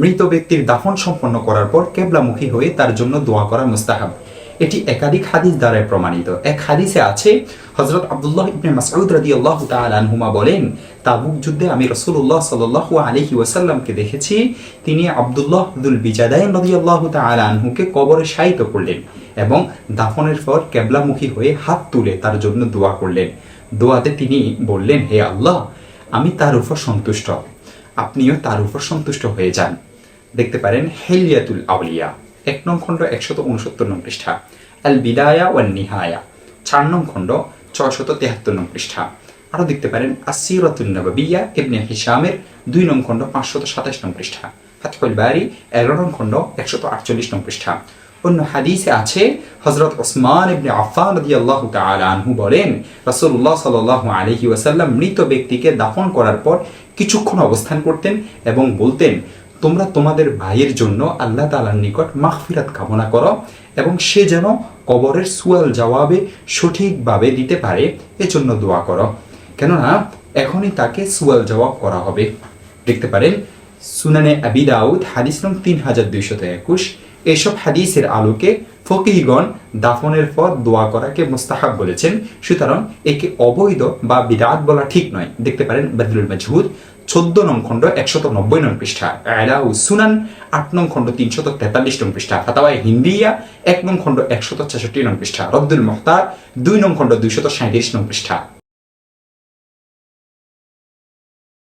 মৃত ব্যক্তির দাফন সম্পন্ন করার পর কেবলামুখী হয়ে তার জন্য দোয়া করা মুস্তাহাব। এটি একাধিক হাদিস দ্বারা প্রমাণিত। এক হাদিসে আছে, হযরত আব্দুল্লাহ ইবনে মাসউদ রাদিয়াল্লাহু তাআলা আনহুমা বলেন, তাবুক যুদ্ধে আমি রাসূলুল্লাহ সাল্লাল্লাহু আলাইহি ওয়াসাল্লামকে দেখেছি, তিনি আব্দুল্লাহ যুল বিজাদাইন রাদিয়াল্লাহু তাআলা আনহুকে কবরে শায়িত করলেন এবং দাফনের পর কেবলামুখী হয়ে হাত তুলে তার জন্য দোয়া করলেন। দোয়াতে তিনি বললেন, হে আল্লাহ, আমি তার উপর সন্তুষ্ট, আপনিও তার উপর সন্তুষ্ট হয়ে যান। দেখতে পারেন হিলিয়াতুল আউলিয়া 1 নং খণ্ড 169 নং পৃষ্ঠা, আল বিদায়া ওয়ান নিহায়া 4 নং খণ্ড 673 নং পৃষ্ঠা। আরও দেখতে পারেন আসসিরাতুন নববিয়্যা ইবনে হিশামের 2 নং খণ্ড 527 নং পৃষ্ঠা, ফাতহুল বারি 11 নং খণ্ড 148 নং পৃষ্ঠা। অন্য হাদিসে আছে, হযরত ওসমান ইবনে আফফান রাদিয়াল্লাহু তাআলা আনহু বলেন, রাসূলুল্লাহ সাল্লাল্লাহু আলাইহি ওয়াসাল্লাম মৃত ব্যক্তিকে দাফন করার পর কিছুক্ষণ অবস্থান করতেন এবং বলতেন, তোমরা তোমাদের ভাইয়ের জন্য আল্লাহ তাআলার নিকট মাগফিরাত কামনা করো এবং সে যেন কবরের সুয়াল জবাবে সঠিকভাবে দিতে পারে এজন্য দোয়া করো, কেননা এখনই তাকে সুয়াল জবাব করা হবে। দেখতে পারেন সুনানে আবি দাউদ হাদিস নং 3221। এসব হাদিসের আলোকে ফকিহগণ দাফনের পর দোয়া করাকে মুস্তাহাব বলেছেন, সুতরাং একে অবৈধ বা বিদআত বলা ঠিক নয়। দেখতে পারেন বাদলুল মাজহুদ 14 নং খণ্ড 190 নং পৃষ্ঠা, আলাউস সুনান 8 নং খণ্ড 343 নং পৃষ্ঠা, ফাতাওয়ায়ে হিন্দিয়া 1 নং খণ্ড 166 নং পৃষ্ঠা, রদ্দুল মুহতার 2 নং খণ্ড 237 নং পৃষ্ঠা।